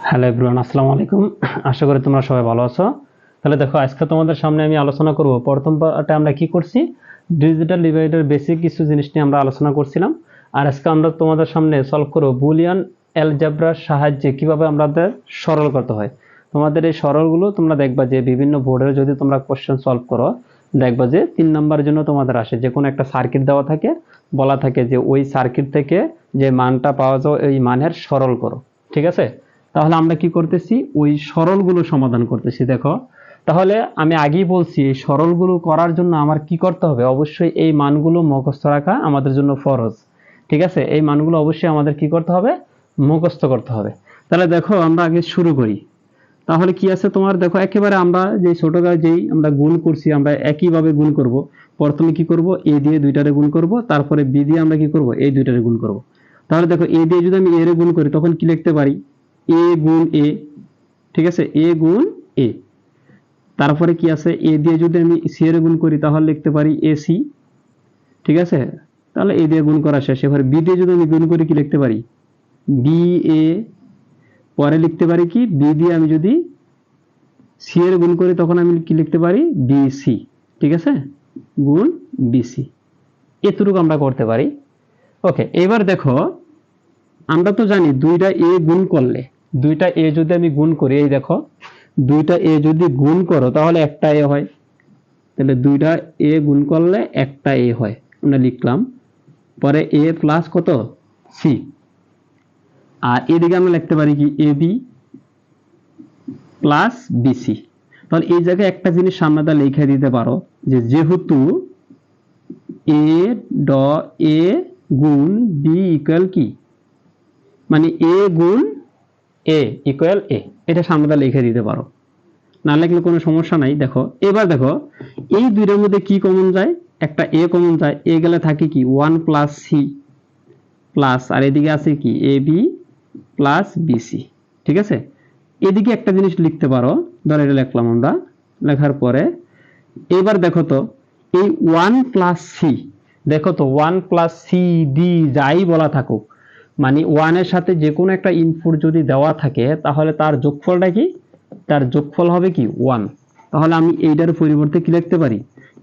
Hello everyone, আসসালামু আলাইকুম। আশা করি তোমরা সবাই ভালো আছো। তাহলে দেখো, আজকে তোমাদের সামনে আমি আলোচনা করব। প্রথম পার্টে আমরা কি করছি, ডিজিটাল ডিভাইডের বেসিক কিছু জিনিস নিয়ে আমরা আলোচনা করছিলাম। আর আজকে আমরা তোমাদের সামনে সলভ করব বুলিয়ান অ্যালজেব্রার সাহায্যে কিভাবে আমাদের সরল করতে হয়। তোমাদের এই সরলগুলো তোমরা দেখবা যে বিভিন্ন বোর্ডে যদি তোমরা কোশ্চেন সলভ করো, দেখবা যে 3 নম্বরের জন্য তোমাদের আসে যে কোনো একটা সার্কিট দেওয়া থাকে, বলা থাকে যে ওই সার্কিট থেকে যে মানটা পাওয়া যায় ওই মানের সরল করো। ঠিক আছে, তাহলে আমরা কি করতেছি, ওই সরলগুলো সমাধান করতেছি। দেখো, তাহলে আমি আগেই বলছি এই সরলগুলো করার জন্য আমার কি করতে হবে, অবশ্যই এই মানগুলো মুখস্থ রাখা আমাদের জন্য ফরজ। ঠিক আছে, এই মানগুলো অবশ্যই আমাদের কি করতে হবে, মুখস্থ করতে হবে। তাহলে দেখো, আমরা আগে শুরু করি। তাহলে কি আছে তোমার, দেখো একেবারে আমরা যে ছোটকালে যেই আমরা গুণ করছি, আমরা একইভাবে গুণ করব। প্রথমে কি করব, এ দিয়ে দুইটারে গুণ করব, তারপরে বি দিয়ে আমরা কি করব, এই দুইটারে গুণ করব। তাহলে দেখো, এ দিয়ে যদি আমি এ রে গুণ করি তখন কি লিখতে পারি, এ গুণ এ। ঠিক আছে, এ গুণ এ। তারপরে কি আছে, এ দিয়ে যদি আমি সি এর গুণ করি তাহলে লিখতে পারি এ সি। ঠিক আছে, তাহলে এ দিয়ে গুণ করা শেষ। এবার বি দিয়ে যদি আমি গুণ করি কি লিখতে পারি, বি এ। পরে লিখতে পারি কি, বি দিয়ে আমি যদি সি এর গুণ করি তখন আমি কি লিখতে পারি, বি সি। ঠিক আছে, গুণ বিসি। এতটুকু আমরা করতে পারি। ওকে, এবার দেখো, আমরা তো জানি দুইটা এ গুণ করলে, দুইটা এ যদি আমি গুণ করি, এই দেখো দুইটা এ যদি গুণ করো তাহলে একটা এ হয়। তাহলে দুইটা এ গুণ করলে একটা এ হয়, আমরা লিখলাম। পরে এ প্লাস কত, সি। আর এদিকে আমরা লিখতে পারি কি, এ বি প্লাস বিসি। তাহলে এই জায়গায় একটা জিনিস সামনে লিখে দিতে পারো যে যেহেতু এ ড এ গুণ বি ইকুয়াল কি, মানে এ গুণ এ ইকুয়াল এ, এটা সামনে লিখে দিতে পারো, না লিখলে কোনো সমস্যা নাই। দেখো, এবার দেখো এই দুইটার মধ্যে কি কমন যায়, একটা এ কমন যায়, এ গেলে থাকে কি 1 প্লাস সি প্লাস, আর এদিকে আছে কি এ বি প্লাস বিসি। ঠিক আছে, এদিকে একটা জিনিস লিখতে পারো, ধর এটা লিখলাম আমরা। লেখার পরে এবার দেখো তো, এই 1 প্লাস সি, দেখো তো 1 প্লাস সি ডি যাই বলা থাকুক, মানে 1 এর সাথে যে কোনো একটা ইনপুট যদি দেওয়া থাকে তাহলে তার যোগফলটা কি, তার যোগফল হবে কি 1। তাহলে আমি এইটার পরিবর্তে কি লিখতে পারি,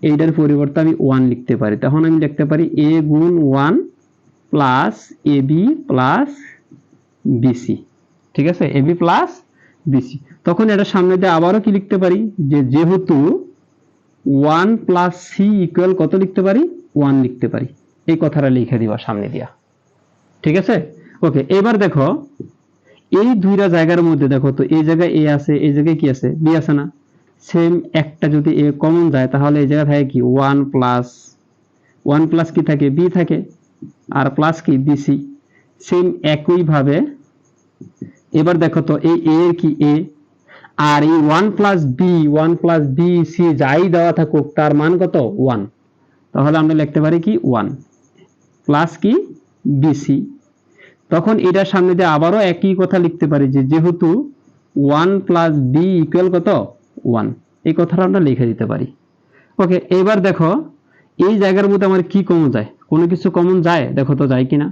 এইটার পরিবর্তে আমি 1 লিখতে পারি। তখন আমি লিখতে পারি এ গুণ 1 plus A B plus BC. ঠিক আছে, এ বি প্লাস বিসি। তখন এটা সামনে দিয়ে আবারও কি লিখতে পারি, যে যেহেতু 1 প্লাস সি ইকুয়াল কত লিখতে পারি, 1 লিখতে পারি। এই কথাটা লিখে দিবা সামনে দিয়া। ঠিক আছে, ওকে। এবার দেখো, এই দুইটা জায়গার মধ্যে দেখো তো, এই জায়গায় এ আছে, এই জায়গায় কি আছে, বি আছে না। সেম একটা যদি এ কমন যায় তাহলে এই জায়গায় থাকে কি 1 প্লাস, 1 প্লাস কি থাকে, বি থাকে, আর প্লাস কি বিসি। সেম একই ভাবে এবার দেখো তো, এই এ কি এ, আর এই 1 plus B, 1 plus B C যাই দেওয়া থাকুক তার মান কত 1। তাহলে আমরা লিখতে পারি কি 1 প্লাস কি বিসি। তখন এটার সামনে দিয়ে আবারও একই কথা লিখতে পারি যে যেহেতু 1 প্লাস বি ইকুয়াল কত 1, এই কথাটা আমরা লিখে দিতে পারি। ওকে, এবার দেখো এই জায়গার মধ্যে আমার কি কমন যায়, কোনো কিছু কমন যায়, দেখো তো যায় কিনা।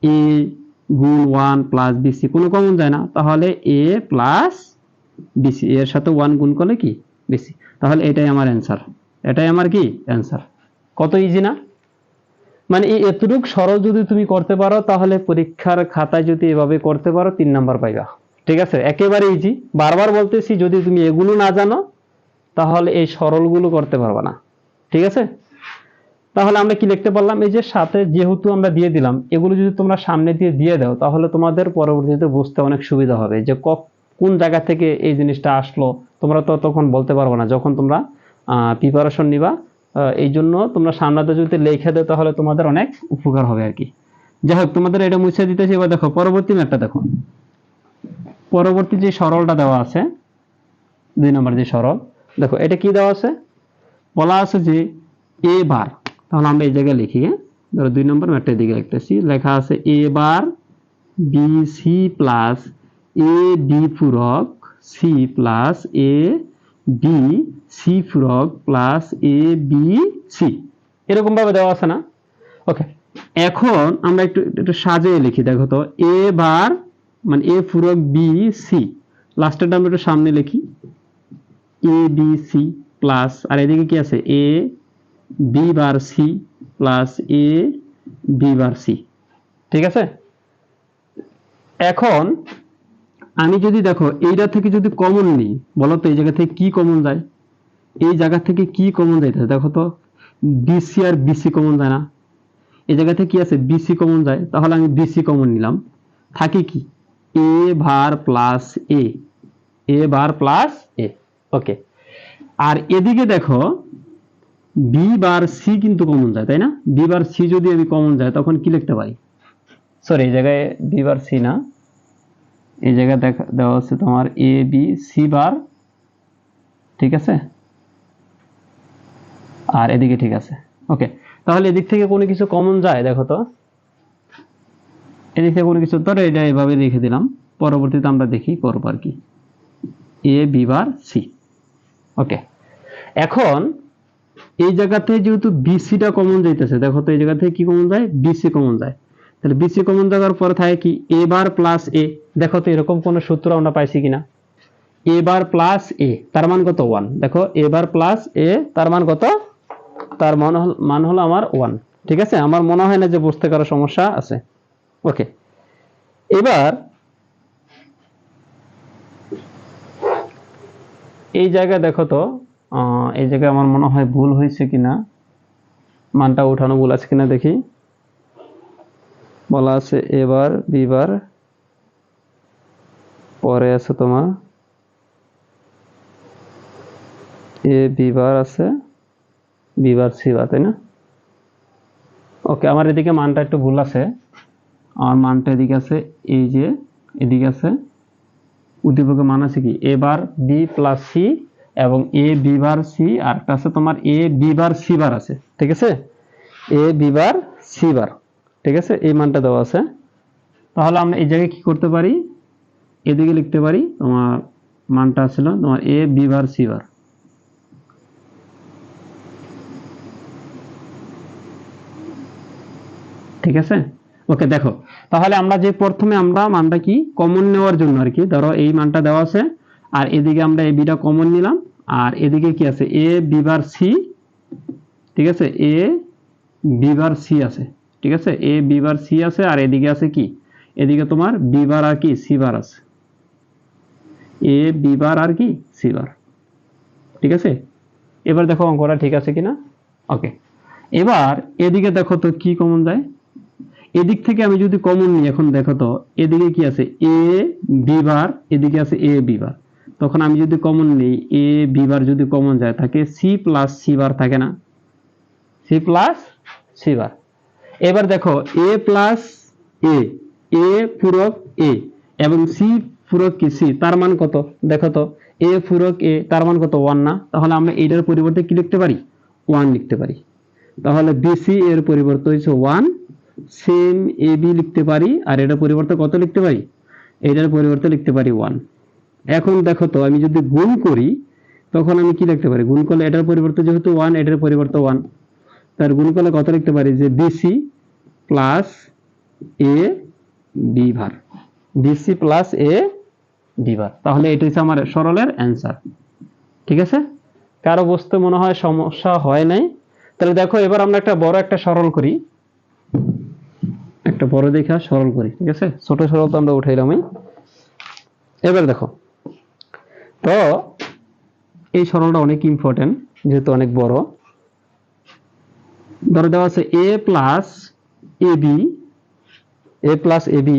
এ গুণ 1 প্লাস বিসি কোনো কমন যায় না, তাহলে এ প্লাস বিসি, এর সাথে 1 গুণ করলে কি বিসি। তাহলে এটাই আমার অ্যান্সার, এটাই আমার কি অ্যান্সার। কত ইজি না, মানে এই এতটুক সরল যদি তুমি করতে পারো তাহলে পরীক্ষার খাতায় যদি এভাবে করতে পারো 3 নাম্বার পাইবা। ঠিক আছে, একেবারে ইজি। বারবার বলতেছি, যদি তুমি এগুলো না জানো তাহলে এই সরলগুলো করতে পারবা না। ঠিক আছে, তাহলে আমরা কি লিখতে পারলাম, এই যে সাথে যেহেতু আমরা দিয়ে দিলাম, এগুলো যদি তোমরা সামনে দিয়ে দাও তাহলে তোমাদের পরবর্তীতে বুঝতে অনেক সুবিধা হবে যে কোন জায়গা থেকে এই জিনিসটা আসলো। তোমরা তো তখন বলতে পারবে না যখন তোমরা প্রিপারেশন নিবা। এই জন্য তোমরা সামনাতে যদি লিখে দাও তাহলে তোমাদের অনেক উপকার হবে আর কি। যাই হোক, তোমাদের এটা মুছে দিতেছি। এবার দেখো পরবর্তী ম্যাথটা দেখো, পরবর্তী যে সরলটা দেওয়া আছে 2 নম্বর যে সরল, দেখো এটা কি দেওয়া আছে, বলা আছে যে এ বার। তাহলে আমরা এই জায়গায় লিখি, ধরো 2 নম্বর ম্যাথটার দিকে লিখতেছি, লেখা আছে এ bar B C plus A B পূরক C plus A B C পূরক প্লাস এ বি সি, এরকম ভাবে দেওয়া আছে না। ওকে, এখন আমরা একটু একটু সাজিয়ে লিখি। দেখো তো, এ বার মানে এ পূরক বি সি, লাস্টেরটা আমরা একটু সামনে লিখি, এ বি সি প্লাস, আর এদিকে কি আছে, A B bar C plus A B bar C. ঠিক আছে, এখন আমি যদি দেখো এইটা থেকে যদি কমন নিই, বলো তো এই জায়গা থেকে কি কমন যায়, এই জায়গা থেকে কি কমন যাইতেছে, দেখো তো বিসি আর বিসি কমন যায় না, এই জায়গা থেকে কি আছে, বিসি কমন যায়, তাহলে আমি বিসি কমন নিলাম, থাকে কি এ ভার প্লাস এ, এ বার প্লাস এ। ওকে, আর এদিকে দেখো বি বার সি কিন্তু কমন যায়, তাই না, বি বার সি যদি আমি কমন যায় তখন কি লিখতে পারি, সরি এই জায়গায় বি বার সি না, এই জায়গায় দেওয়া হচ্ছে তোমার এ বি সি বার, ঠিক আছে, আর এদিকে ঠিক আছে। ওকে, তাহলে এদিক থেকে কোনো কিছু কমন যায়, দেখো তো এদিক থেকে কোনো কিছু, ধরো এটা এভাবে রেখে দিলাম, পরবর্তীতে আমরা দেখি করবো আর কি, এ বি বার সি। ওকে, এখন এই জায়গা থেকে যেহেতু বিসিটা কমন যাইতেছে, দেখো তো এই জায়গা থেকে কি কমন যায়, বিসি কমন যায়, তাহলে বিসি কমন যাওয়ার পরে থাকে কি এ বার প্লাস এ, দেখো তো এরকম কোন সূত্র আমরা পাইছি কিনা, এ বার প্লাস এ তার মান কত 1, দেখো এ বার প্লাস এ তার মান কত, তার মান হলো আমার 1। ঠিক আছে, আমার মনে হয় না যে বুঝতে কারো সমস্যা আছে। ওকে, এবার এই জায়গায় দেখো তো এই জায়গায় আমার মনে হয় ভুল হয়েছে কিনা, মানটা উঠানো ভুল আছে কিনা দেখি, বলা আছে এবার বিবার, পরে আছে তোমার এ বিবার আছে, বিবার সি বার, তাই না। ওকে, আমার এদিকে মানটা একটু ভুল আছে, আমার মানটা এদিকে আছে, এই যে এদিকে আছে উদ্দীপকের মান আছে কি এ বার বি প্লাস সি এবং এ বি বার সি, আর একটা আছে তোমার এ বি বার সি বার আছে, ঠিক আছে, এ বি বার সি বার, ঠিক আছে, এই মানটা দেওয়া আছে। তাহলে আমরা এই জায়গায় কি করতে পারি, এদিকে লিখতে পারি তোমার মানটা ছিল তোমার এ বি বার সি বার। ঠিক আছে, ওকে, দেখো তাহলে আমরা যে প্রথমে আমরা মানটা কি কমন নেওয়ার জন্য আর কি, ধরো এই মানটা দেওয়া আছে, আর এদিকে আমরা এ বিটা কমন নিলাম, আর এদিকে কি আছে এ বি বার সি, ঠিক আছে, এ বি বার সি আছে, ঠিক আছে, এ বি বার সি আছে, আর এদিকে আছে কি, এদিকে তোমার বি বার আর কি সি বার আছে, এ বি বার আর কি সি বার। ঠিক আছে, এবার দেখো অঙ্কটা ঠিক আছে কিনা। ওকে, এবার এদিকে দেখো তো কি কমন যায়, এদিক থেকে আমি যদি কমন নিই, এখন দেখো তো এদিকে কি আছে এ বি বার, এদিকে আছে এ বি বার, তখন আমি যদি কমন নিই এ বি বার যদি কমন যায় থাকে সি প্লাস সি বার, থাকে না, সি প্লাস সি বার। এবার দেখো এ প্লাস এ, এ পূরক এ এবং সি পূরক কি সি, তার মান কত, দেখো তো এ পূরক এ তার মান কত 1 না, তাহলে আমরা এটার পরিবর্তে কি লিখতে পারি 1 লিখতে পারি, তাহলে বিসি এর পরিবর্তে হচ্ছে 1, সেম এ বি লিখতে পারি, আর এটার পরিবর্তে কত লিখতে পারি, এটার পরিবর্তে লিখতে পারি 1। এখন দেখো তো আমি যদি গুণ করি তখন আমি কি লিখতে পারি, গুণ করলে এটার পরিবর্তে যেহেতু 1, এটার পরিবর্তে 1, তার গুণ করলে কত লিখতে পারি যে BC plus A B bar, BC plus A B bar, তাহলে এটা হচ্ছে আমার সরলের অ্যান্সার। ঠিক আছে, কারো বুঝতে মনে হয় সমস্যা হয় নাই, তাহলে দেখো এবার আমরা একটা বড় একটা সরল করি, একটা বড় দেখা সরল করি, ঠিক আছে, ছোট সরল তো আমরা উঠাইলামই। এবার দেখো তো এই সরলটা অনেক ইম্পর্টেন্ট যেহেতু অনেক বড়, ধরে দেওয়া আছে এ plus A B, A plus A B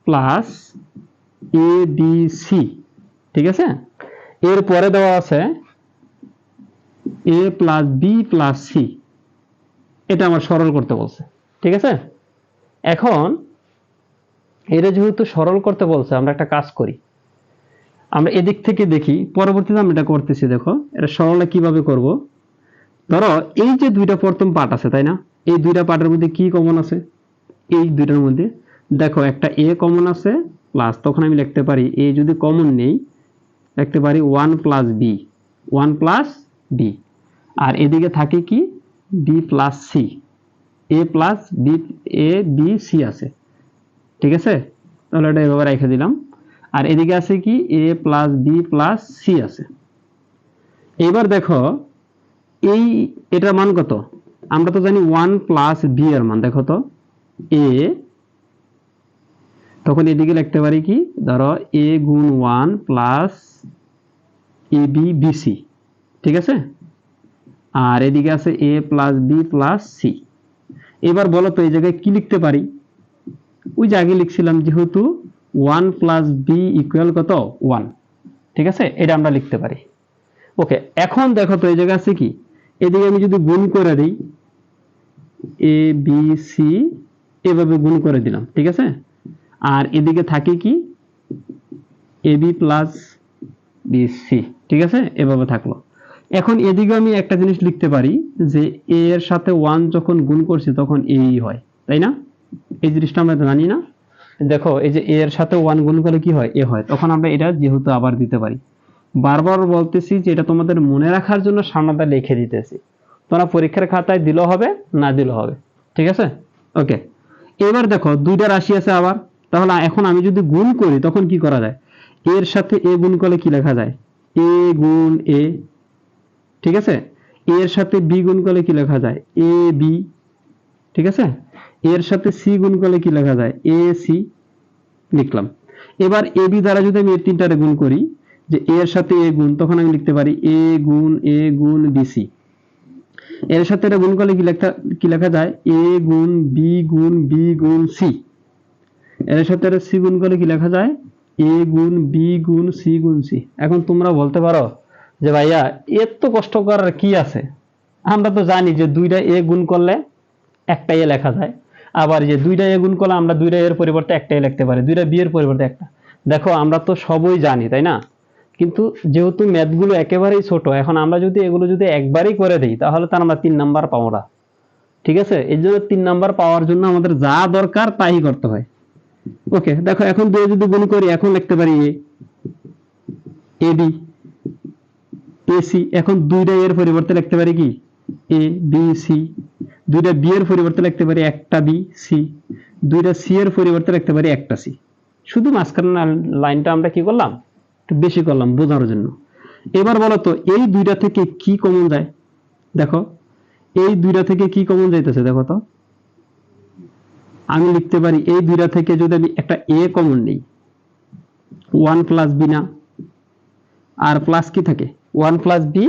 plus A B C, ঠিক আছে, এর পরে দেওয়া আছে এ প্লাস বি প্লাস সি, এটা আমার সরল করতে বলছে। ঠিক আছে, এখন এটা যেহেতু সরল করতে বলছে, আমরা একটা কাজ করি, আমরা এদিক থেকে দেখি, পরবর্তীতে আমরা এটা করতেছি, দেখো এটা সরলটা কিভাবে করব। ধরো এই যে দুইটা প্রথম পার্ট আছে, তাই না, এই দুইটা পার্টের মধ্যে কি কমন আছে, এই দুইটার মধ্যে দেখো একটা এ কমন আছে, প্লাস তখন আমি লিখতে পারি এ যদি কমন নেই লিখতে পারি 1 প্লাস বি, 1 প্লাস বি, আর এদিকে থাকে কি B plus C, A plus B, A B C আছে, ঠিক আছে, তাহলে এটা এভাবে রেখে দিলাম। আর এদিকে আছে কি a plus B plus C আছে। এবার দেখো এই এটার মান কত, আমরা তো জানি 1 প্লাস বি এর মান, দেখো তো a, তখন এদিকে লিখতে পারি কি, ধরো a গুণ 1 plus A B B C, ঠিক আছে। আর এদিকে আছে a plus B plus C. এবার বলো তো এই জায়গায় কি লিখতে পারি, ওই যে আগে লিখছিলাম যেহেতু 1 প্লাস বি ইকুয়াল কত 1, ঠিক আছে, এটা আমরা লিখতে পারি। ওকে, এখন দেখো তো এই জায়গায় আছে কি, এদিকে আমি যদি গুণ করে দিই এ বি সি, এভাবে গুণ করে দিলাম, ঠিক আছে। আর এদিকে থাকে কি A B plus B C, ঠিক আছে, এভাবে থাকলো। এখন এদিকে আমি একটা জিনিস লিখতে পারি যে এ এর সাথে 1 যখন গুণ করছি তখন এই হয়, তাই না? এই জিনিসটা আমরা জানি না? দেখো এই যে এ এর সাথে 1 গুণ করলে কি হয়, এ হয়, তখন আমরা এটা যেহেতু আবার দিতে পারি। বারবার বলতেছি যে এটা তোমাদের মনে রাখার জন্য সামনেটা লিখে দিতেছি, তোমরা পরীক্ষার খাতায় দিলেও হবে, না দিলেও হবে, ঠিক আছে। ওকে, এবার দেখো দুইটা রাশি আছে আবার, তাহলে এখন আমি যদি গুণ করি তখন কি করা যায়, এর সাথে এ গুণ করলে কি লেখা যায়, এ গুণ এ, ঠিক আছে। এর সাথে বি গুণ করলে কি লেখা যায়, এ বি, ঠিক আছে। এর সাথে সি গুণ করলে কি লেখা যায়, এ সি, লিখলাম। এবার এ বি দ্বারা যদি আমি এই তিনটারে গুণ করি, যে এর সাথে এ গুণ, তখন আমি লিখতে পারি এ গুণ বি সি। এর সাথে এটা গুণ করলে কি লেখা যায়, এ গুণ বি গুণ সি। এর সাথে এটা সি গুণ করলে কি লেখা যায়, এ গুণ বি গুণ সি গুণ সি। এখন তোমরা বলতে পারো যে ভাইয়া এত কষ্ট করার কি আছে, আমরা তো জানি যে দুইটা এ গুণ করলে একটা এ লেখা যায়, আবার যে দুইটা এ গুণ করলে আমরা দুইটা এর পরিবর্তে একটা এ লিখতে পারি, দুইটা বি এর পরিবর্তে একটা। দেখো আমরা তো সবই জানি, তাই না? কিন্তু যেহেতু ম্যাথগুলো একেবারেই ছোট, এখন আমরা যদি এগুলো যদি একবারই করে দিই তাহলে তার আমরা 3 নাম্বার পাবো না, ঠিক আছে। এই জন্য 3 নাম্বার পাওয়ার জন্য আমাদের যা দরকার তাই করতে হয়। ওকে, দেখো এখন দুই যদি গুণ করি, এখন লিখতে পারি এ বি এ সি। এখন দুইটা এর পরিবর্তে লিখতে পারি কি এ বি সি, দুইটা বি এর পরিবর্তে লিখতে পারি একটা বি সি, দুইটা সি এর পরিবর্তে লিখতে পারি একটা সি। শুধু মাঝখানের লাইনটা আমরা কি করলাম, একটু বেশি করলাম বোঝার জন্য। এবার বলো তো এই দুইটা থেকে কি কমন যায়, দেখো এই দুইটা থেকে কি কমন যাইতেছে, দেখো তো আমি লিখতে পারি এই দুইটা থেকে যদি আমি একটা এ কমন নেই, 1 প্লাস বি না, আর প্লাস কি থাকে 1 প্লাস বি,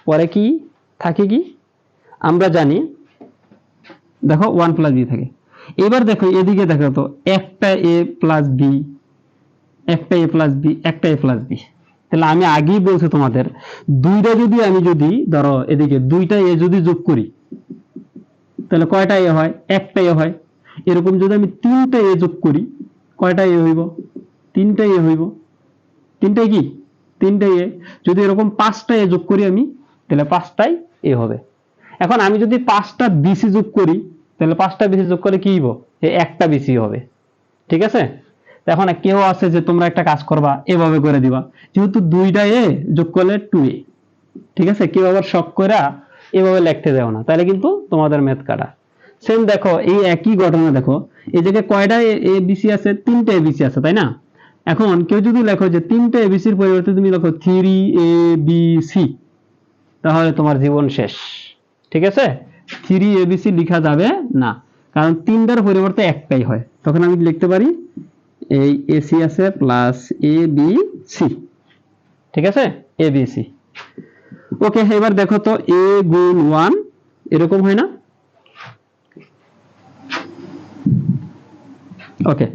পরে কি থাকে কি আমরা জানি, দেখো 1 প্লাস বি থাকে। এবার দেখো এদিকে দেখো তো একটা এ প্লাস বি, একটা এ প্লাস বি, একটা এ প্লাস বি। তাহলে আমি আগেই বলছি তোমাদের দুইটা যদি আমি যদি ধরো এদিকে দুইটা এ যদি যোগ করি তাহলে কয়টা এ হয়, একটা এ হয়। এরকম যদি আমি তিনটা এ যোগ করি কয়টা এ হইব, তিনটা এ হইব, তিনটাই কি তিনটা এ। যদি এরকম 5টা এ যোগ করি আমি তাহলে 5টাই এ হবে। এখন আমি যদি 5টা বিসি যোগ করি তাহলে 5টা বিসি যোগ করে কি হইব, যে একটা বিসি হবে, ঠিক আছে। এখন কেউ আছে যে তোমরা একটা কাজ করবা এভাবে করে দিবা, যেহেতু দুইটা এ যোগ করলে 2a, ঠিক আছে। কেউ আবার শখ করে এভাবে লিখতে যাও না, তাহলে কিন্তু তোমাদের ম্যাথ কাটা। সেম দেখো এই একই ঘটনা, দেখো এই জায়গায় কয়টা এ বিসি আছে, 3টা এ বিসি আছে, তাই না। এখন কেউ যদি লেখো যে 3টা এ বিসির পরিবর্তে তুমি লেখো 3a b c, তাহলে তোমার জীবন শেষ, ঠিক আছে। 3a b c লেখা যাবে না, কারণ 3টার পরিবর্তে একটাই হয়। তখন আমি লিখতে পারি এই ac আছে প্লাস a b c, ঠিক আছে, a b c। ওকে, এবার দেখো তো a গুণ 1 এরকম হয় না, ওকে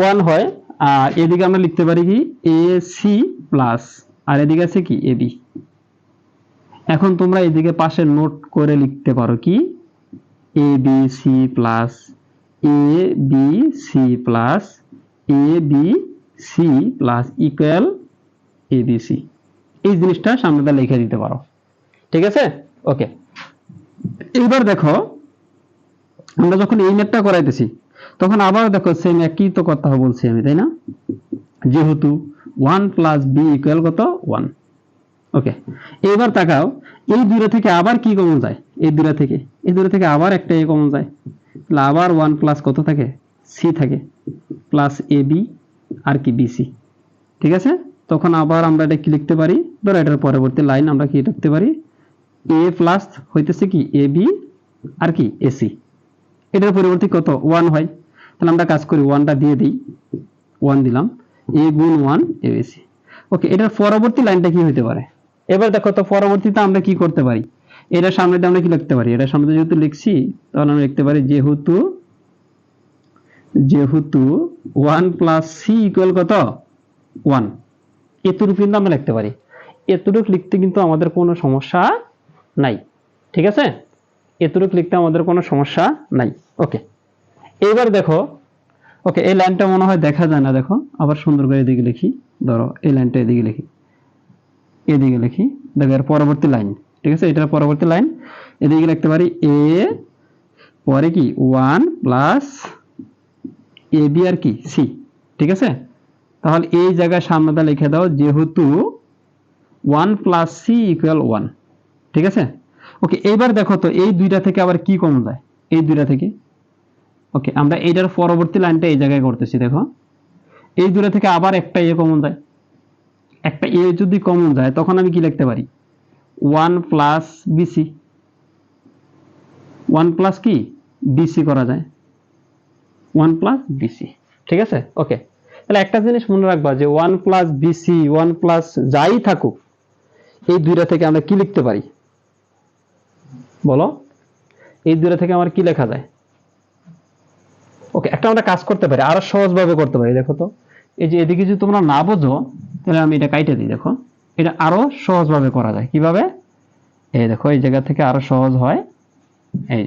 1 হয়। আর এদিকে আমরা লিখতে পারি কি ac প্লাস, আর এদিকে আছে কি ab। এখন তোমরা এদিকে পাশে নোট করে লিখতে পারো কি abc plus abc plus abc plus equal abc, এই জিনিসটা সামনেটা লিখে দিতে পারো, ঠিক আছে। ওকে, এইবার দেখো আমরা যখন এই ম্যাথটা করাইতেছি তখন আবার দেখো সেম একই তো কথা বলছি আমি, তাই না, যেহেতু 1 প্লাস বি ইকুয়াল কত 1। ওকে, এবার তাকাও এই দুটো থেকে আবার কি কমন যায়, এই দুটো থেকে আবার একটা এ কমন যায়, তাহলে আবার 1 প্লাস কত থাকে সি থাকে প্লাস এ বি আর কি বিসি, ঠিক আছে। তখন আবার আমরা এটা কি লিখতে পারি, ধরো এটার পরবর্তী লাইন আমরা কি লিখতে পারি, এ প্লাস হইতেছে কি এ বি আর কি এসি, এটার পরিবর্তে কত 1 হয়। তাহলে আমরা কাজ করি 1টা দিয়ে দিই, 1 দিলাম, এ গুণ 1 এবিসি। ওকে, এটার পরবর্তী লাইনটা কি হতে পারে, এবার দেখো তো পরবর্তীতে আমরা কি করতে পারি, এটার সামনেটা আমরা কি লিখতে পারি, এটার সামনে যেহেতু লিখছি তাহলে আমরা লিখতে পারি যেহেতু 1 প্লাস সি ইকুয়াল কত 1, এতটুকু কিন্তু আমরা লিখতে পারি, এতটুকু লিখতে কিন্তু আমাদের কোনো সমস্যা নাই, ঠিক আছে, এতটুকু লিখতে আমাদের কোনো সমস্যা নাই। ওকে, এবার দেখো, ওকে এই লাইনটা মনে হয় দেখা যায় না, দেখো আবার সুন্দর করে এদিকে লিখি, ধরো এই লাইনটা এদিকে লিখি, দেখো এর পরবর্তী লাইন, ঠিক আছে, এটার পরবর্তী লাইন এদিকে লিখতে পারি এ পরে কি 1 প্লাস এ বি আর কি সি, ঠিক আছে। তাহলে এই জায়গায় সামনেটা লিখে দাও যেহেতু 1 প্লাস সি ইকুয়াল 1, ঠিক আছে। ওকে, এইবার দেখো তো এই দুইটা থেকে আবার কি কমন যায়, এই দুইটা থেকে, ওকে আমরা এইটার পরবর্তী লাইনটা এই জায়গায় করতেছি, দেখো এই দুইটা থেকে আবার একটা এ কমন যায়, একটা এ যদি কমন যায় তখন আমি কি লিখতে পারি 1 প্লাস বিসি, 1 প্লাস কি বিসি করা যায়, 1 প্লাস বিসি, ঠিক আছে। ওকে, তাহলে একটা জিনিস মনে রাখবা যে 1 প্লাস বিসি 1 প্লাস যাই থাকুক এই দুইটা থেকে আমরা কি লিখতে পারি বলো, এই দুইটা থেকে আমার কি লেখা যায়। ওকে, একটা আমরা কাজ করতে পারি, আরো সহজভাবে করতে পারি, দেখো তো এই যে এদিকে যদি তোমরা না বোঝো তাহলে আমি এটা কাইটে দিই, দেখো এটা আরো সহজভাবে করা যায় কিভাবে, এই দেখো এই জায়গা থেকে আরো সহজ হয়, এই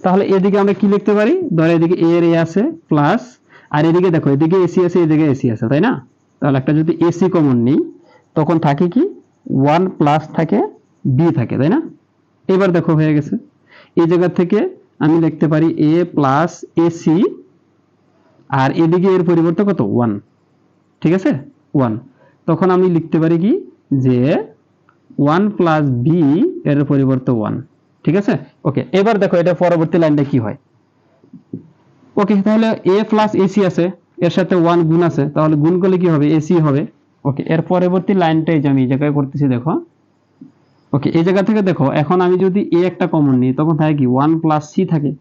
তাহলে এদিকে আমরা কি লিখতে পারি, ধরো এদিকে এ এর এ আছে প্লাস, আর এদিকে দেখো এদিকে এসি আছে এদিকে এসি আছে, তাই না, তাহলে একটা যদি এসি কমন নিই তখন থাকে কি 1 প্লাস থাকে বি থাকে, তাই না। এবার দেখো হয়ে গেছে, এই জায়গা থেকে আমি লিখতে পারি এ প্লাস এসি আর এদিকে এর পরিবর্তে কত 1, ঠিক আছে 1, তখন আমি লিখতে পারি কি যে 1 প্লাস বি এর পরিবর্তে 1, ঠিক আছে। ওকে, এবার দেখো এটা পরবর্তী লাইনটা কি হয়, ওকে তাহলে এ প্লাস এসি আছে এর সাথে 1 গুণ আছে, তাহলে গুণ করলে কি হবে এসি হবে। ওকে, এর পরবর্তী লাইনটাই যে আমি এই জায়গায় করতেছি, দেখো ওকে এই জায়গা থেকে দেখো এখন আমি যদি এ একটা কমন নিই তখন থাকে কি 1 প্লাস সি থাকে,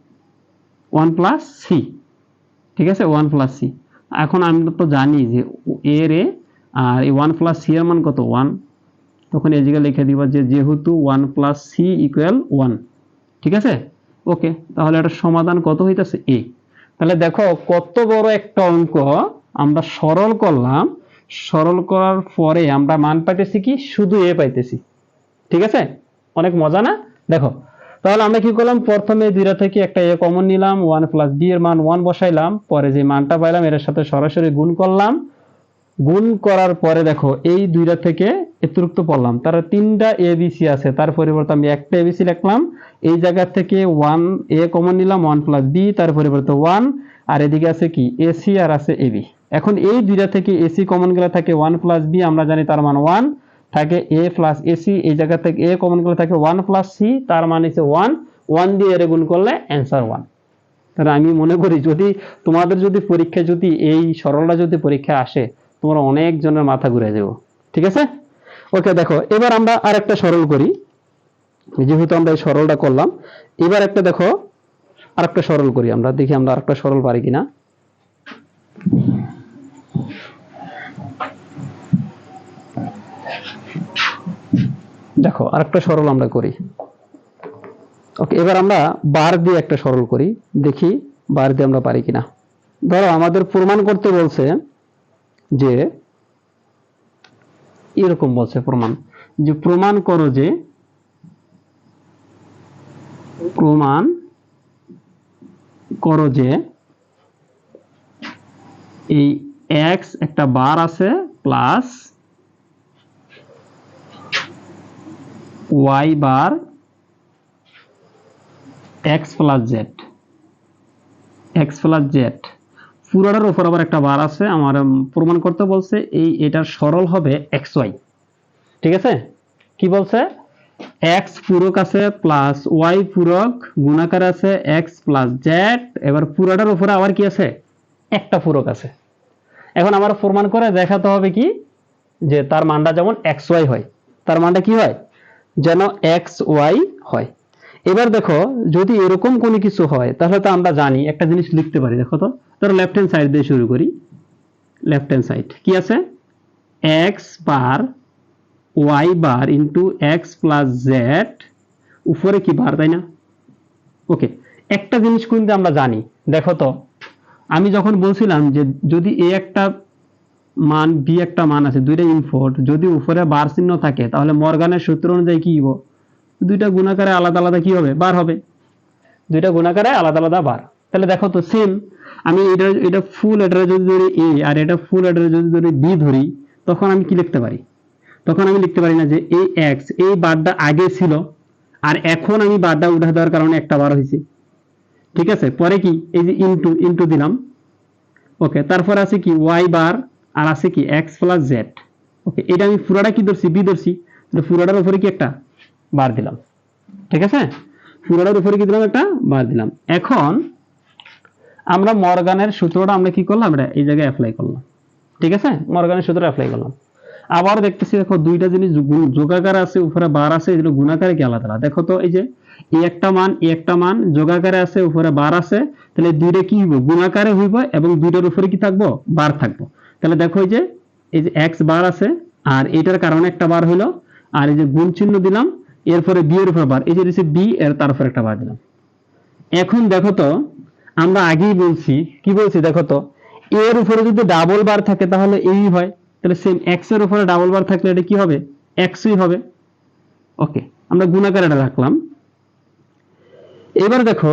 1 প্লাস সি, ঠিক আছে 1 প্লাস সি। এখন আমি তো জানি যে এ রে আর এই 1 প্লাস সি এর মান কত 1, তখন এই জায়গায় লিখে দিবা যে যেহেতু 1 প্লাস সি ইকুয়াল 1, ঠিক আছে। ওকে, তাহলে এটার সমাধান কত হইতাছে এ। তাহলে দেখো কত বড় একটা অঙ্ক আমরা সরল করলাম, সরল করার পরে আমরা মান পাইতেছি কি শুধু এ পাইতেছি, ঠিক আছে, অনেক মজা না। দেখো তাহলে আমরা কি করলাম, প্রথমে দুইটা থেকে একটা এ কমন নিলাম, 1 প্লাস বি এর মান 1 বসাইলাম, পরে যে মানটা পাইলাম এর সাথে সরাসরি গুণ করলাম, গুণ করার পরে দেখো এই দুইটা থেকে অতিরিক্ত পড়লাম, তার তিনটা এ বি সি আছে, তার পরিবর্তে আমি একটা এ বি সি লিখলাম, এই জায়গা থেকে 1 এ কমন নিলাম 1 প্লাস বি তার পরিবর্তে 1, আর এদিকে আছে কি এসি আর আছে এবি। এখন এই দুইটা থেকে এসি কমন গেলে থাকে 1 প্লাস বি, আমরা জানি তার মান 1, থাকে এ প্লাস এসি, এই জায়গা থেকে এ কমন গেলে থাকে 1 প্লাস সি, তার মান হচ্ছে 1, 1 দিয়ে এর গুণ করলে অ্যান্সার 1। তাহলে আমি মনে করি যদি তোমাদের যদি পরীক্ষা যদি এই সরলটা যদি পরীক্ষা আসে তোমরা অনেক জনের মাথা ঘুরে যাবো, ঠিক আছে। ওকে, দেখো এবার আমরা আরেকটা সরল করি, যেহেতু আমরা এই সরলটা করলাম, এবার একটা দেখো আরেকটা সরল করি, আমরা দেখি আমরা আরেকটা সরল পারি কিনা। দেখো আরেকটা সরল আমরা করি। ওকে, এবার আমরা বার দিয়ে একটা সরল করি, দেখি বার দিয়ে আমরা পারি কিনা। ধরো আমাদের প্রমাণ করতে বলছে যে এরকম বলছে প্রমাণ করো যে এই x একটা বার আছে প্লাস y বার x প্লাস z পুরোটার উপর আবার একটা বার আছে, আমার প্রমাণ করতে বলছে এটার সরল হবে xy, ঠিক আছে। কি বলছে এক্স পূরক আছে প্লাস ওয়াই পূরক গুণাকার আছে এক্স প্লাস জেড, এবার পুরোটার উপরে আবার কি আছে, একটা পূরক আছে। এখন আমার প্রমাণ করে দেখাতে হবে কি, যে তার মানটা যেমন এক্স ওয়াই হয়, তার মানটা কি হয়, যেন এক্স ওয়াই হয়। এবার দেখো যদি এরকম কোনো কিছু হয় তাহলে তো আমরা জানি একটা জিনিস লিখতে পারি, দেখো তো, ধরো লেফট হ্যান্ড সাইড দিয়ে শুরু করি। লেফট হ্যান্ড সাইড কি আছে, X bar Y bar into X plus Z, উপরে কি বার, তাই না? ওকে, একটা জিনিস কিন্তু আমরা জানি, দেখো তো, আমি যখন বলছিলাম যে যদি এ একটা মান বি একটা মান আছে, দুইটা ইনপুট, যদি উপরে বার চিহ্ন থাকে তাহলে মর্গানের সূত্র অনুযায়ী কি হবে, দুইটা গুণাকারে আলাদা আলাদা কি হবে, বার হবে, দুইটা গুণাকারে আলাদা আলাদা বার। তাহলে দেখো তো সেম, আমি এটা ফুল এটারে যদি ধরি এ আর এটা ফুল এটারে যদি ধরি বি ধরি, তখন আমি কি লিখতে পারি, তখন আমি লিখতে পারি না যে এই এক্স এই বারটা আগে ছিল আর এখন আমি বারটা উঠা দেওয়ার কারণে একটা বার হয়েছে, ঠিক আছে। পরে কি এই যে ইনটু ইনটু দিলাম, ওকে, তারপর আছে কি ওয়াই বার আর আছে কি এক্স প্লাস জেড। ওকে, এটা আমি পুরোটা কি ধরছি, বি ধরছি, পুরোটার উপরে কি একটা বার দিলাম, ঠিক আছে, পুরোটার উপরে কি দিলাম, একটা বার দিলাম। এখন আমরা মর্গানের সূত্রটা আমরা কি করলাম, এটা এই জায়গায় অ্যাপ্লাই করলাম, ঠিক আছে, মর্গানের সূত্র অ্যাপ্লাই করলাম। আবার দেখতেছি দেখো দুইটা জিনিস যোগাকার আছে, উপরে বার আছে, এগুলো গুণাকারে কি আলাদা আলাদা, দেখো তো এই যে এই একটা মান এই একটা মান যোগাকারে আছে, উপরে বার আছে, তাহলে দুইটা কি হইব, গুণাকারে হইব এবং দুইটার উপরে কি থাকবো, বার থাকবো। তাহলে দেখো এই যে এক্স বার আছে আর এটার কারণে একটা বার হইলো, আর এই যে গুণ চিহ্ন দিলাম, এরপরে বি এর উপরে বার, এই যে দিচ্ছে বি এর তার উপরে একটা বার দিলাম। এখন দেখো তো আমরা আগেই বলছি, কি বলছি দেখো তো, এর উপরে যদি ডাবল বার থাকে তাহলে এই হয়, তাহলে সেম এক্স এর উপরে ডাবল বার থাকলে এটা কি হবে, এক্সই হবে। ওকে, আমরা গুণাকার এটা রাখলাম। এবার দেখো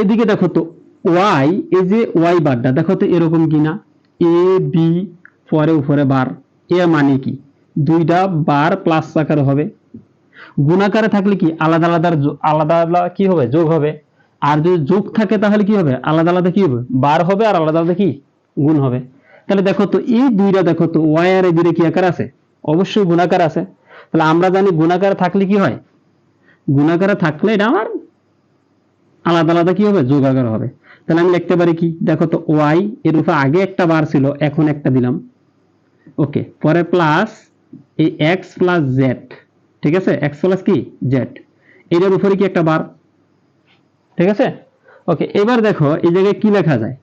এদিকে দেখো তো ওয়াই, এই যে ওয়াই বারটা দেখো তো এরকম কিনা, এ বি পরে উপরে বার, এর মানে কি দুইটা বার প্লাস আকারে হবে, গুণাকারে থাকলে কি আলাদা আলাদা আলাদা আলাদা কি হবে, যোগ হবে, আর যদি যোগ থাকে তাহলে কি হবে, আলাদা আলাদা কি হবে, বার হবে, আর আলাদা আলাদা কি গুণ হবে। তাহলে দেখো তো এই দুইটা দেখো তো ওয়াই আর এই দুইটা কি আকার আছে, অবশ্যই গুণাকার আছে। তাহলে আমরা জানি গুণাকারে থাকলে কি হয়, গুণাকারে থাকলে এটা আমার আলাদা আলাদা কি হবে, যোগ আকার হবে। তাহলে আমি লিখতে পারি কি, দেখো তো ওয়াই এর উপর আগে একটা বার ছিল, এখন একটা দিলাম, ওকে, পরে প্লাস এই এক্স প্লাস জেড, ঠিক আছে, এক্স প্লাস কি জেড, এটার উপরে কি একটা বার, ঠিক আছে। ওকে, এবার দেখো এই জায়গায় কি লেখা যায়,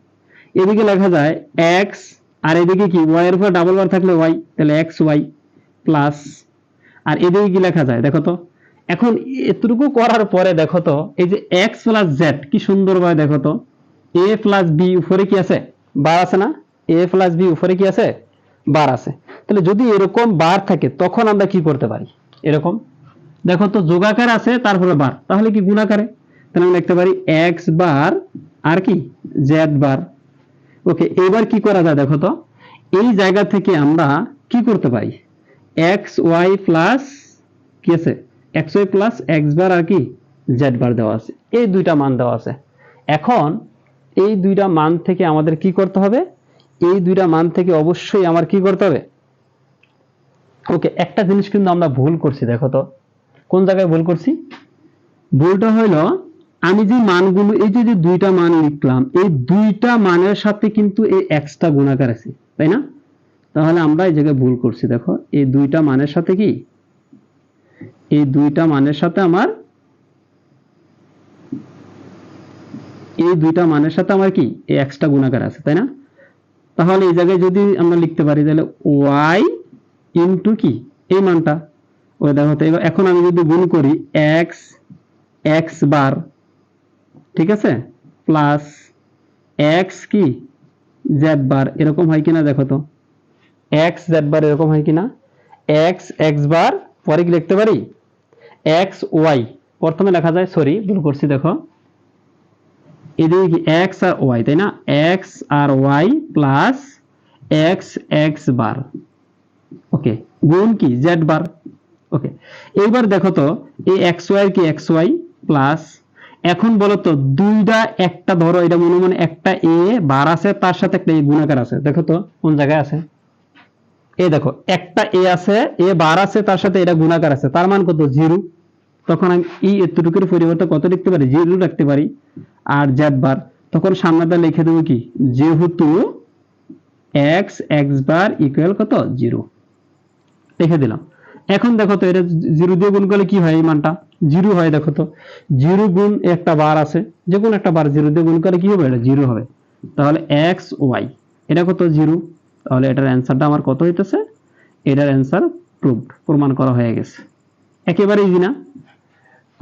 এদিকে লেখা যায় এক্স আর এদিকে কি ওয়াই এর উপর ডাবল বার থাকলে ওয়াই, তাহলে এক্স ওয়াই প্লাস, আর এদিকে কি লেখা যায় দেখো তো। এখন এতটুকু করার পরে দেখো তো এই যে এক্স প্লাস জেড কি সুন্দরভাবে দেখো তো, এ প্লাস বি উপরে কি আছে, বার আছে না, এ প্লাস বি উপরে কি আছে, বার আছে। তাহলে যদি এরকম বার থাকে তখন আমরা কি করতে পারি, এরকম দেখো তো যোগাকার আছে তারপরে বার, তাহলে কি গুণাকারে, তাহলে আমরা লিখতে পারি এক্স বার আর কি জেড বার। ওকে, এবার কি করা যায় দেখো তো, এই জায়গা থেকে আমরা কি করতে পারি, এক্স ওয়াই প্লাস কি আছে, x Y plus x bar আর কি জেড বার দেওয়া আছে, এই দুইটা মান দেওয়া আছে। এখন এই দুইটা মান থেকে আমাদের কি করতে হবে, এই দুইটা মান থেকে অবশ্যই আমার কি করতে হবে। ওকে, একটা জিনিস কিন্তু আমরা ভুল করছি, দেখো তো কোন জায়গায় ভুল করছি, ভুলটা হলো আমি যে মানগুলো এই যে দুইটা মান লিখলাম, এই দুইটা মানের সাথে কিন্তু এই এক্সটা গুণাকার আছে, তাই না? তাহলে আমরা এই জায়গায় ভুল করছি, দেখো এই দুইটা মানের সাথে কি, এই দুইটা মানের সাথে আমার এই দুইটা মানের সাথে আমার কি এই এক্সটা গুণাকার আছে, তাই না? তাহলে এই জায়গায় যদি আমরা লিখতে পারি তাহলে ওয়াই ইনটু কি এই মানটা, ওই দেখো তো, এবার এখন আমি যদি গুণ করি এক্স এক্স বার, ঠিক আছে, প্লাস এক্স কি জেড বার, এরকম হয় কিনা দেখো তো, এক্স জেড বার এরকম হয় কিনা, এক্স এক্স বার পরে কি লিখতে পারি এক্স ওয়াই, প্রথমে লেখা যায়, সরি ভুল করছি, দেখো এদিকে কি এক্স আর ওয়াই, তাই না, এক্স আর Y plus x x bar, ওকে, গুণ কি জেড বার। ওকে, এইবার দেখো তো এই এক্স ওয়াই কি এক্স ওয়াই প্লাস, এখন বলো তো দুইটা একটা ধরো, এটা মনে মনে একটা এ বার আছে তার সাথে একটা এ গুণাকার আছে, দেখো তো কোন জায়গায় আছে, এই দেখো একটা এ আছে, এ বার আছে, তার সাথে এটা গুণাকার আছে, তার মান কত 0। তখন আমি এই এতটুকুর পরিবর্তে কত লিখতে পারি 0 রাখতে পারি। আর জেড বার তখন সামনেটা লিখে দেবো কি, যেহেতু এক্স বার ইকুয়াল কত 0 লিখে দিলাম। এখন দেখো তো এটা 0 দিয়ে গুণ করলে কি হয়, এই মানটা 0 হয়। দেখো তো 0 গুণ একটা বার আছে, যে কোনো একটা বার 0 দিয়ে গুণ করলে কি হবে, এটা 0 হবে। তাহলে এক্স ওয়াই এটা কত 0, তাহলে এটার অ্যান্সারটা আমার কত হইতেছে, এটার অ্যান্সার প্রুভড, প্রমাণ করা হয়ে গেছে। একেবারে ইজি না?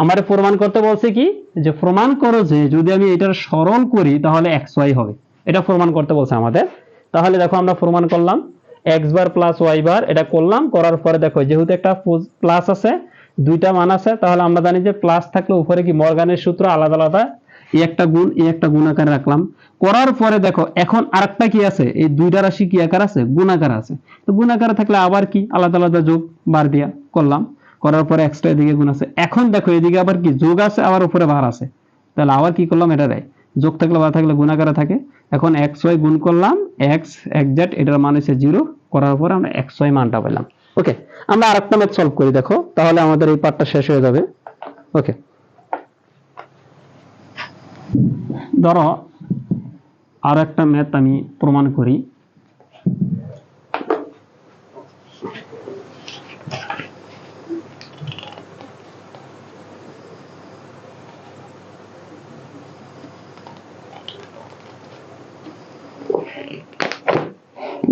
আমারে প্রমাণ করতে বলছে কি, যে প্রমাণ করো যে যদি আমি এটার সরল করি তাহলে এক্স ওয়াই হবে, এটা প্রমাণ করতে বলছে আমাদের। তাহলে দেখো আমরা প্রমাণ করলাম x bar plus y bar, এটা করলাম, করার পরে দেখো যেহেতু একটা প্লাস আছে, দুইটা মান আছে, তাহলে আমরা জানি যে প্লাস থাকলে উপরে কি মর্গানের সূত্র আলাদা আলাদা, এই একটা গুণ এই একটা গুণ আকারে রাখলাম। করার পরে দেখো এখন আরেকটা কি আছে, এই দুইটা রাশি কি আকার আছে, গুণ আকার আছে। তো গুণ আকারে থাকলে আবার কি আলাদা আলাদা যোগ বার দিয়া করলাম, করার পরে এক্সট্রা এদিকে গুণ আছে। এখন দেখো এদিকে আবার কি যোগ আছে, আবার উপরে বার আছে, তাহলে আবার কি করলাম, এটা রাই যোগ থাকলে বার থাকলে গুণ আকারে থাকে। এখন এক্স ওয়াই গুণ করলাম, এক্স এক্সাক্ট এটার মান হচ্ছে 0, করার পরে আমরা এক্স ওয়াই মানটা পেলাম। ওকে, আমরা আরেকটা ম্যাথ সলভ করি, দেখো তাহলে আমাদের এই পার্টটা শেষ হয়ে যাবে। ওকে, ধরো আর একটা ম্যাথ আমি প্রমাণ করি।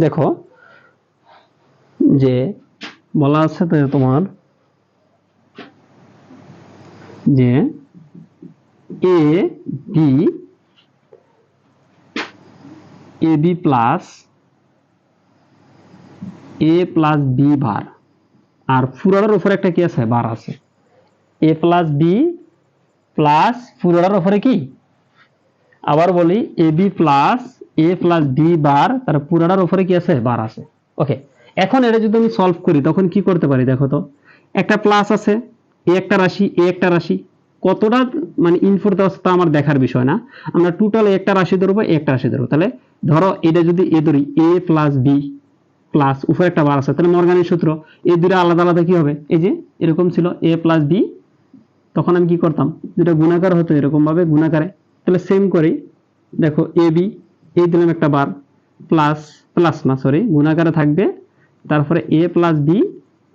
দেখো যে বলা আছে তো তোমার যে এ বি প্লাস বি বার, আর পুরোটার উপরে একটা কি আছে, বার আছে। এ প্লাস বি প্লাস পুরোটার উপরে কি, আবার বলি এ বি প্লাস বি বার, তার পুরোটার উপরে কি আছে, বার আছে। ওকে, এখন এটা যদি আমি সলভ করি তখন কি করতে পারি, দেখো তো একটা প্লাস আছে, এ একটা রাশি এ একটা রাশি, কতটা মানে ইনপুট দেওয়া তা আমার দেখার বিষয় না, আমরা টোটাল একটা রাশি ধরবো একটা রাশি ধরবো। তাহলে ধরো এটা যদি এ ধরি এ প্লাস বি প্লাস উপরে একটা বার আছে, তাহলে মর্গানের সূত্র এই দুটো আলাদা আলাদা কি হবে, এই যে এরকম ছিল এ প্লাস বি, তখন আমি কি করতাম, যেটা গুণাকার হতো এরকম ভাবে গুণাকারে। তাহলে সেম করি, দেখো এ বি এই দিলাম একটা বার প্লাস প্লাস না সরি গুণাকারে থাকবে, তারপরে এ প্লাস বি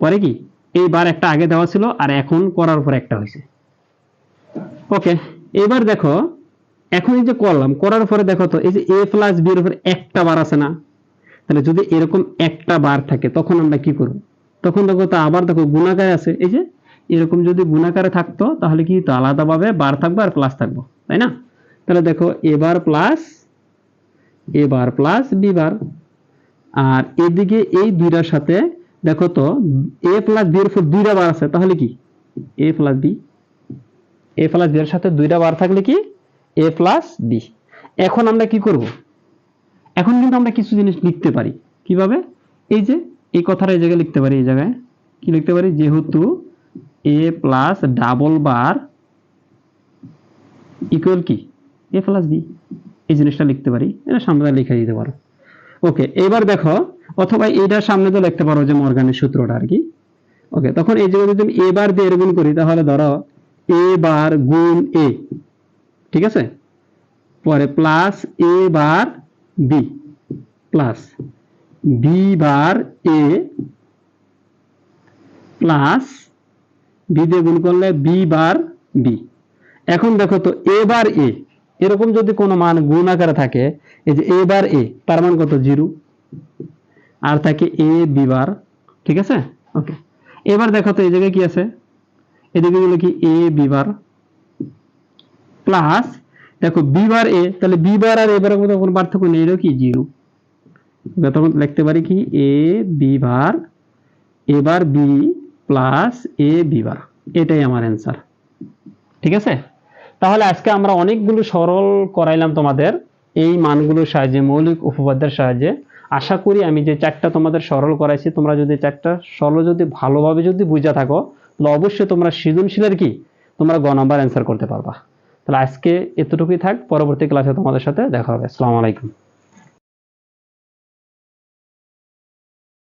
পরে কি এই বার একটা আগে দেওয়া ছিল আর এখন করার পর একটা হয়েছে। ওকে, এবার দেখো এখন এই যে করলাম, করার পরে দেখো তো এই যে এ প্লাস বি এর উপর একটা বার আছে না, তাহলে যদি এরকম একটা বার থাকে তখন আমরা কি করব, তখন দেখো তো আবার দেখো গুণাকারে আছে, এই যে এরকম যদি গুণাকারে থাকতো তাহলে কি তো আলাদাভাবে বার থাকবে আর প্লাস থাকবো, তাই না? তাহলে দেখো এ বার প্লাস বি বার, আর এদিকে এই দুইটার সাথে দেখো তো এ প্লাস বি এর উপর দুইটা বার আছে, তাহলে কি এ প্লাস বি এর সাথে দুইটা বার থাকলে কি এ প্লাস বি। এখন আমরা কি করব, এখন কিন্তু আমরা কিছু জিনিস লিখতে পারি, কিভাবে, এই যে এই কথাটা এই জায়গায় লিখতে পারি, এই জায়গায় কি লিখতে পারি, যেহেতু এ প্লাস ডাবল বার ইকুয়াল কি এ প্লাস বি, এই জিনিসটা লিখতে পারি, এটা সামনে লিখে দিতে পারো। ওকে, এবার দেখো অথবা এইটার সামনে তো লিখতে পারো যে মর্গানের সূত্রটা আর কি। ওকে, তখন এই জায়গায় যদি আমি এ বার দিয়ে গুণ করি তাহলে ধরো এ বার গুণ এ, ঠিক আছে, পরে plus A bar B plus B bar A plus B দিয়ে গুণ করলে বি বার বি। এখন দেখো তো এ বার এ এরকম যদি কোনো মান গুণ আকারে থাকে, এই যে এ বার এ তার মান কত 0, আর থাকে এ বি বার, ঠিক আছে। ওকে, এবার দেখো তো এই জায়গায় কি আছে, এদিকে গেলে কি এ বি বার প্লাস দেখো বি বার এ, তাহলে বি বার আর এ বারের মধ্যে কোনো পার্থক্য নেই, এরও কি 0, তখন লিখতে পারি কি এ বি বার এবার বি প্লাস এ বি বার, এটাই আমার অ্যান্সার। ঠিক আছে, তাহলে আজকে আমরা অনেকগুলো সরল করাইলাম তোমাদের এই মানগুলোর সাহায্যে, মৌলিক উপপাদ্যের সাহায্যে। আশা করি আমি যে চারটা তোমাদের সরল করাইছি, তোমরা যদি চারটা সরল যদি ভালোভাবে যদি বুঝা থাকো তাহলে অবশ্যই তোমরা সৃজনশীলের কি তোমরা গ নাম্বার অ্যান্সার করতে পারবা। তাহলে আজকে এতটুকুই থাক, পরবর্তী ক্লাসে তোমাদের সাথে দেখা হবে। আসসালামু আলাইকুম।